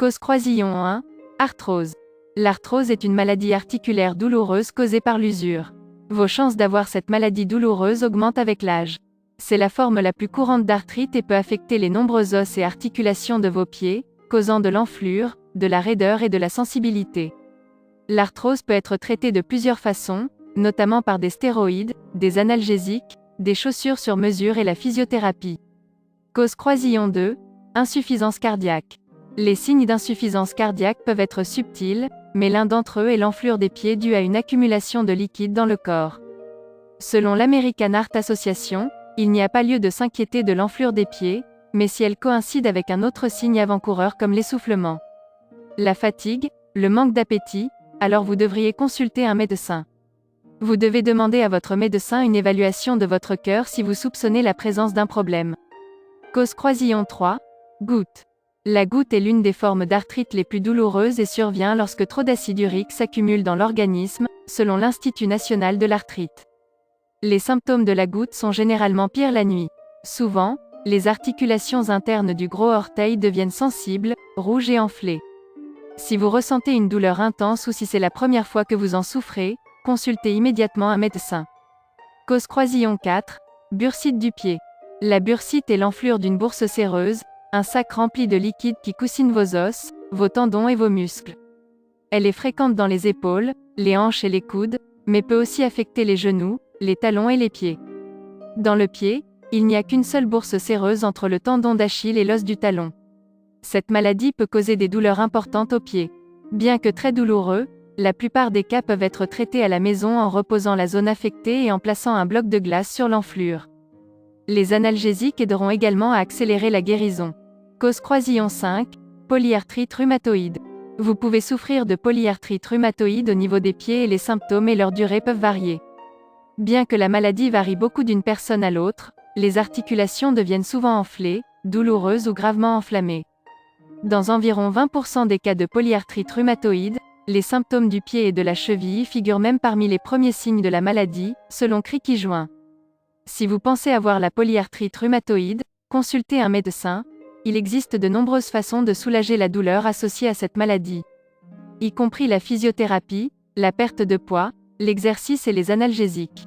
Cause croisillon 1. Arthrose. L'arthrose est une maladie articulaire douloureuse causée par l'usure. Vos chances d'avoir cette maladie douloureuse augmentent avec l'âge. C'est la forme la plus courante d'arthrite et peut affecter les nombreux os et articulations de vos pieds, causant de l'enflure, de la raideur et de la sensibilité. L'arthrose peut être traitée de plusieurs façons, notamment par des stéroïdes, des analgésiques, des chaussures sur mesure et la physiothérapie. Cause croisillon 2. Insuffisance cardiaque. Les signes d'insuffisance cardiaque peuvent être subtils, mais l'un d'entre eux est l'enflure des pieds due à une accumulation de liquide dans le corps. Selon l'American Heart Association, il n'y a pas lieu de s'inquiéter de l'enflure des pieds, mais si elle coïncide avec un autre signe avant-coureur comme l'essoufflement, la fatigue, le manque d'appétit, alors vous devriez consulter un médecin. Vous devez demander à votre médecin une évaluation de votre cœur si vous soupçonnez la présence d'un problème. Cause croisillon 3. Goutte. La goutte est l'une des formes d'arthrite les plus douloureuses et survient lorsque trop d'acide urique s'accumule dans l'organisme, selon l'Institut national de l'arthrite. Les symptômes de la goutte sont généralement pires la nuit. Souvent, les articulations internes du gros orteil deviennent sensibles, rouges et enflées. Si vous ressentez une douleur intense ou si c'est la première fois que vous en souffrez, consultez immédiatement un médecin. Cause croisillon 4. Bursite du pied. La bursite est l'enflure d'une bourse séreuse, un sac rempli de liquide qui coussine vos os, vos tendons et vos muscles. Elle est fréquente dans les épaules, les hanches et les coudes, mais peut aussi affecter les genoux, les talons et les pieds. Dans le pied, il n'y a qu'une seule bourse séreuse entre le tendon d'Achille et l'os du talon. Cette maladie peut causer des douleurs importantes aux pieds. Bien que très douloureux, la plupart des cas peuvent être traités à la maison en reposant la zone affectée et en plaçant un bloc de glace sur l'enflure. Les analgésiques aideront également à accélérer la guérison. Cause croisillon 5. Polyarthrite rhumatoïde. Vous pouvez souffrir de polyarthrite rhumatoïde au niveau des pieds et les symptômes et leur durée peuvent varier. Bien que la maladie varie beaucoup d'une personne à l'autre, les articulations deviennent souvent enflées, douloureuses ou gravement enflammées. Dans environ 20% des cas de polyarthrite rhumatoïde, les symptômes du pied et de la cheville figurent même parmi les premiers signes de la maladie, selon Criqui-Joint. Si vous pensez avoir la polyarthrite rhumatoïde, consultez un médecin. Il existe de nombreuses façons de soulager la douleur associée à cette maladie, y compris la physiothérapie, la perte de poids, l'exercice et les analgésiques.